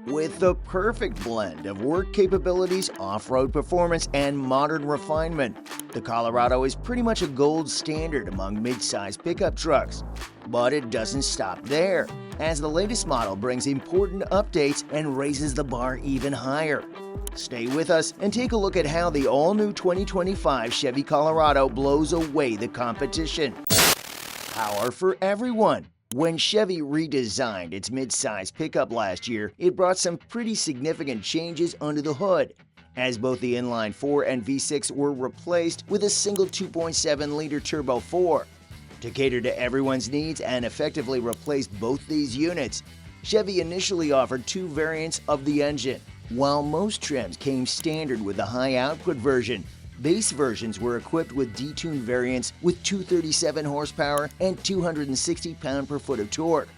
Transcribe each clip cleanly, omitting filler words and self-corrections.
With the perfect blend of work capabilities, off-road performance, and modern refinement, the Colorado is pretty much a gold standard among mid-size pickup trucks. But it doesn't stop there, as the latest model brings important updates and raises the bar even higher. Stay with us and take a look at how the all-new 2025 Chevy Colorado blows away the competition. Power for everyone. When Chevy redesigned its mid-size pickup last year, it brought some pretty significant changes under the hood, as both the inline 4 and V6 were replaced with a single 2.7-liter turbo 4. To cater to everyone's needs and effectively replace both these units, Chevy initially offered two variants of the engine. While most trims came standard with the high-output version, base versions were equipped with detuned variants with 237 horsepower and 260 pound-per-foot of torque.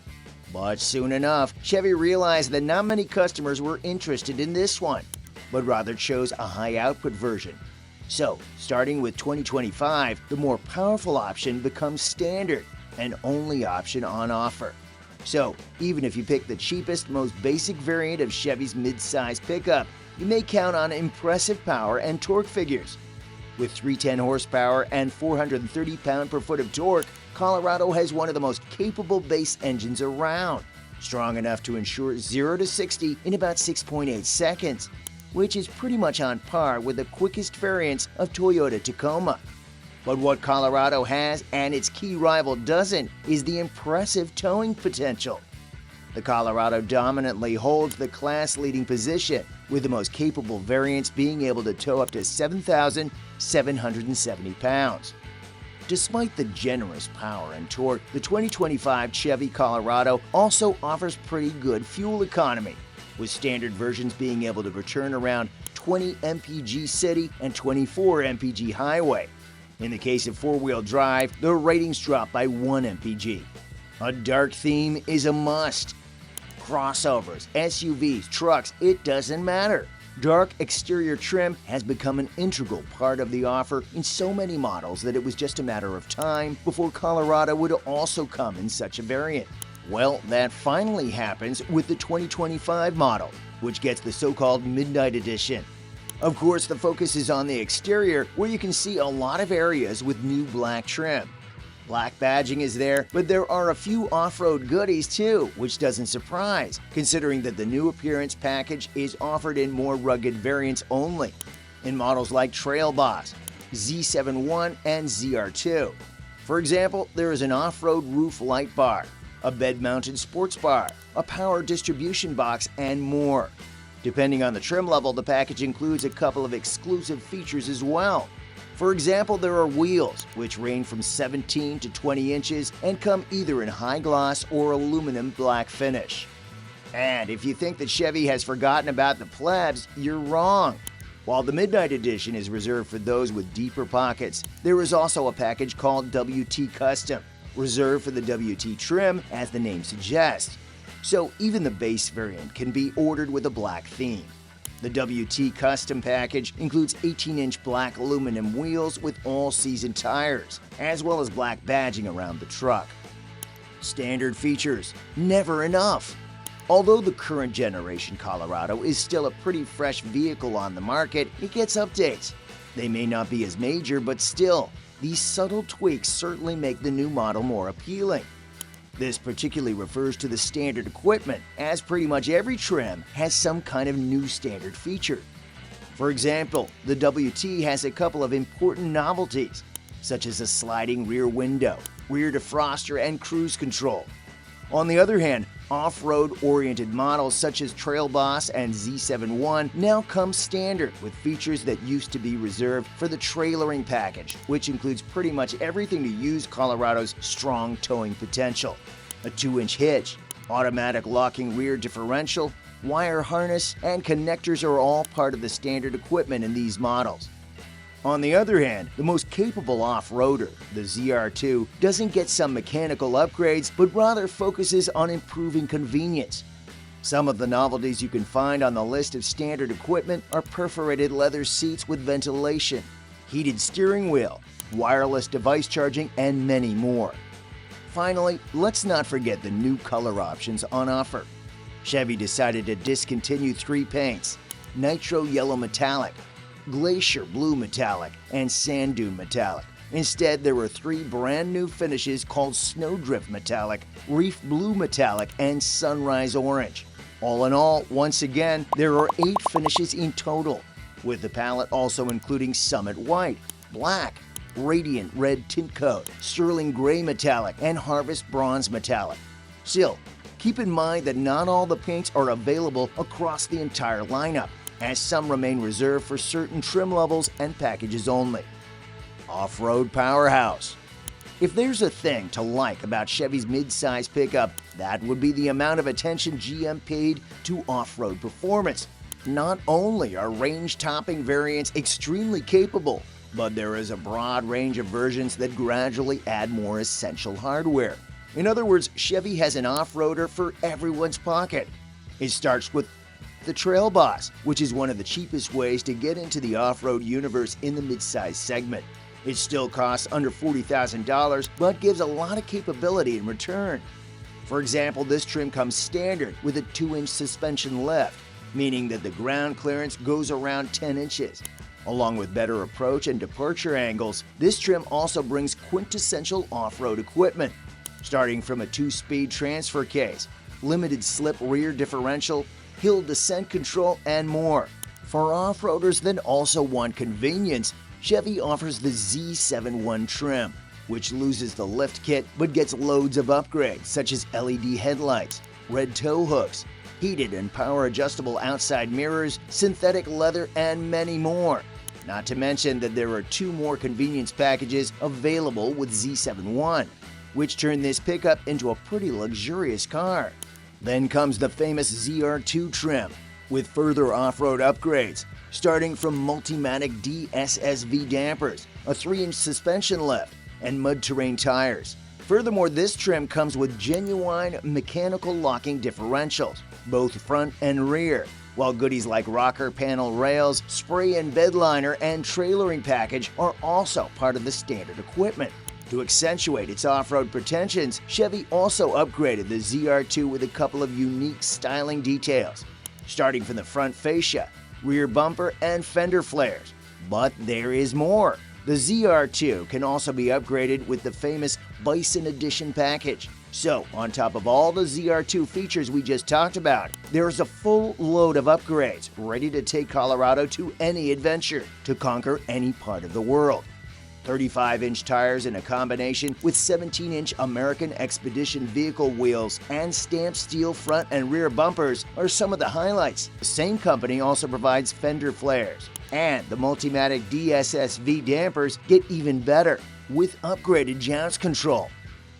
But soon enough, Chevy realized that not many customers were interested in this one, but rather chose a high-output version. So, starting with 2025, the more powerful option becomes standard, and only option on offer. So, even if you pick the cheapest, most basic variant of Chevy's mid-size pickup, you may count on impressive power and torque figures. With 310 horsepower and 430 pound-per-foot of torque, Colorado has one of the most capable base engines around, strong enough to ensure 0 to 60 in about 6.8 seconds, which is pretty much on par with the quickest variants of Toyota Tacoma. But what Colorado has and its key rival doesn't is the impressive towing potential. The Colorado dominantly holds the class-leading position, with the most capable variants being able to tow up to 7,770 pounds. Despite the generous power and torque, the 2025 Chevy Colorado also offers pretty good fuel economy, with standard versions being able to return around 20 mpg city and 24 mpg highway. In the case of four-wheel drive, the ratings drop by 1 mpg. A dark theme is a must. Crossovers, SUVs, trucks, it doesn't matter. Dark exterior trim has become an integral part of the offer in so many models that it was just a matter of time before Colorado would also come in such a variant. Well, that finally happens with the 2025 model, which gets the so-called Midnight Edition. Of course, the focus is on the exterior, where you can see a lot of areas with new black trim. Black badging is there, but there are a few off-road goodies too, which doesn't surprise, considering that the new appearance package is offered in more rugged variants only, in models like Trail Boss, Z71, and ZR2. For example, there is an off-road roof light bar, a bed-mounted sports bar, a power distribution box, and more. Depending on the trim level, the package includes a couple of exclusive features as well. For example, there are wheels, which range from 17 to 20 inches and come either in high gloss or aluminum black finish. And if you think that Chevy has forgotten about the plebs, you're wrong. While the Midnight Edition is reserved for those with deeper pockets, there is also a package called WT Custom, reserved for the WT trim, as the name suggests. So even the base variant can be ordered with a black theme. The WT Custom package includes 18-inch black aluminum wheels with all-season tires, as well as black badging around the truck. Standard features, never enough. Although the current generation Colorado is still a pretty fresh vehicle on the market, it gets updates. They may not be as major, but still, these subtle tweaks certainly make the new model more appealing. This particularly refers to the standard equipment, as pretty much every trim has some kind of new standard feature. For example, the WT has a couple of important novelties, such as a sliding rear window, rear defroster, and cruise control. On the other hand, off-road-oriented models such as Trail Boss and Z71 now come standard with features that used to be reserved for the trailering package, which includes pretty much everything to use Colorado's strong towing potential. A 2-inch hitch, automatic locking rear differential, wire harness, and connectors are all part of the standard equipment in these models. On the other hand, the most capable off-roader, the ZR2, doesn't get some mechanical upgrades, but rather focuses on improving convenience. Some of the novelties you can find on the list of standard equipment are perforated leather seats with ventilation, heated steering wheel, wireless device charging, and many more. Finally, let's not forget the new color options on offer. Chevy decided to discontinue 3 paints: Nitro Yellow Metallic, Glacier Blue Metallic, and Sand Dune Metallic. Instead, there were 3 brand new finishes called Snowdrift Metallic, Reef Blue Metallic, and Sunrise Orange. All in all, once again, there are 8 finishes in total, with the palette also including Summit White, Black, Radiant Red Tint Coat, Sterling Gray Metallic, and Harvest Bronze Metallic. Still, keep in mind that not all the paints are available across the entire lineup, as some remain reserved for certain trim levels and packages only. Off-road powerhouse. If there's a thing to like about Chevy's mid-size pickup, that would be the amount of attention GM paid to off-road performance. Not only are range-topping variants extremely capable, but there is a broad range of versions that gradually add more essential hardware. In other words, Chevy has an off-roader for everyone's pocket. It starts with the Trail Boss, which is one of the cheapest ways to get into the off-road universe in the mid-size segment. It still costs under $40,000, but gives a lot of capability in return. For example, this trim comes standard with a 2-inch suspension lift, meaning that the ground clearance goes around 10 inches. Along with better approach and departure angles, this trim also brings quintessential off-road equipment, starting from a 2-speed transfer case, limited slip rear differential, hill descent control, and more. For off-roaders that also want convenience, Chevy offers the Z71 trim, which loses the lift kit but gets loads of upgrades such as LED headlights, red tow hooks, heated and power-adjustable outside mirrors, synthetic leather, and many more. Not to mention that there are 2 more convenience packages available with Z71, which turn this pickup into a pretty luxurious car. Then comes the famous ZR2 trim, with further off-road upgrades, starting from Multimatic DSSV dampers, a 3-inch suspension lift, and mud-terrain tires. Furthermore, this trim comes with genuine mechanical locking differentials, both front and rear, while goodies like rocker panel rails, spray and bed liner, and trailering package are also part of the standard equipment. To accentuate its off-road pretensions, Chevy also upgraded the ZR2 with a couple of unique styling details, starting from the front fascia, rear bumper, and fender flares. But there is more. The ZR2 can also be upgraded with the famous Bison Edition package. So, on top of all the ZR2 features we just talked about, there is a full load of upgrades ready to take Colorado to any adventure, to conquer any part of the world. 35-inch tires in a combination with 17-inch American Expedition vehicle wheels and stamped steel front and rear bumpers are some of the highlights. The same company also provides fender flares, and the Multimatic DSSV dampers get even better with upgraded jounce control.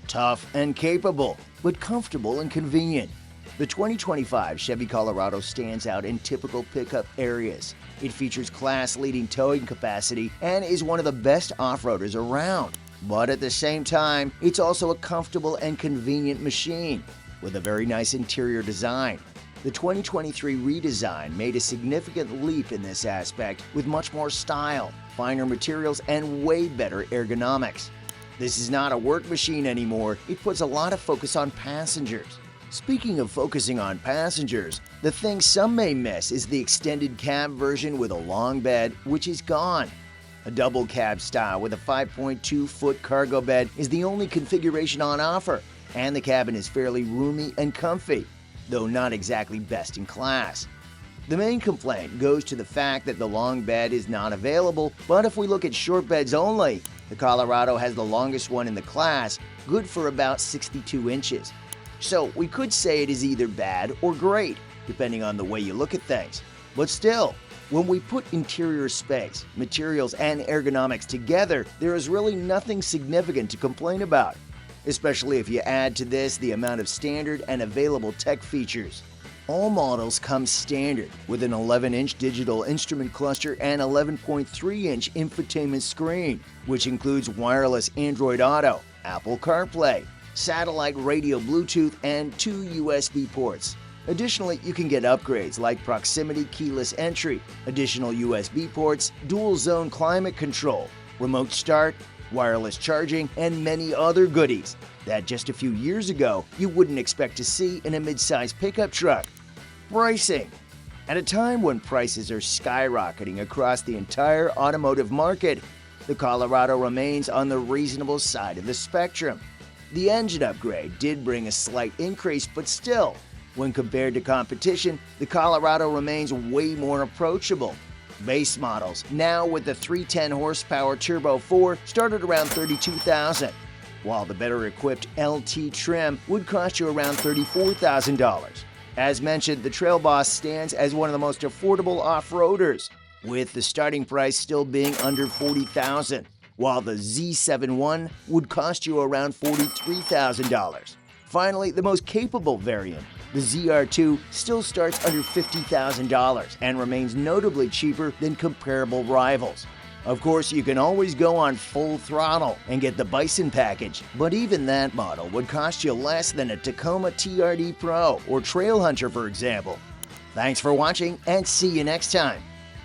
Tough and capable, but comfortable and convenient. The 2025 Chevy Colorado stands out in typical pickup areas. It features class-leading towing capacity and is one of the best off-roaders around. But at the same time, it's also a comfortable and convenient machine with a very nice interior design. The 2023 redesign made a significant leap in this aspect with much more style, finer materials, and way better ergonomics. This is not a work machine anymore. It puts a lot of focus on passengers. Speaking of focusing on passengers, the thing some may miss is the extended cab version with a long bed, which is gone. A double cab style with a 5.2-foot cargo bed is the only configuration on offer, and the cabin is fairly roomy and comfy, though not exactly best in class. The main complaint goes to the fact that the long bed is not available, but if we look at short beds only, the Colorado has the longest one in the class, good for about 62 inches. So we could say it is either bad or great, depending on the way you look at things. But still, when we put interior space, materials, and ergonomics together, there is really nothing significant to complain about, especially if you add to this the amount of standard and available tech features. All models come standard with an 11-inch digital instrument cluster and 11.3-inch infotainment screen, which includes wireless Android Auto, Apple CarPlay, satellite radio Bluetooth, and 2 USB ports. Additionally, you can get upgrades like proximity keyless entry, additional USB ports, dual zone climate control, remote start, wireless charging, and many other goodies that just a few years ago you wouldn't expect to see in a mid-size pickup truck. Pricing. At a time when prices are skyrocketing across the entire automotive market, the Colorado remains on the reasonable side of the spectrum. The engine upgrade did bring a slight increase, but still, when compared to competition, the Colorado remains way more approachable. Base models, now with the 310 horsepower Turbo 4, start at around $32,000, while the better equipped LT trim would cost you around $34,000. As mentioned, the Trail Boss stands as one of the most affordable off-roaders, with the starting price still being under $40,000, while the Z71 would cost you around $43,000. Finally, the most capable variant, the ZR2, still starts under $50,000 and remains notably cheaper than comparable rivals. Of course, you can always go on full throttle and get the Bison package, but even that model would cost you less than a Tacoma TRD Pro or Trail Hunter, for example. Thanks for watching, and see you next time.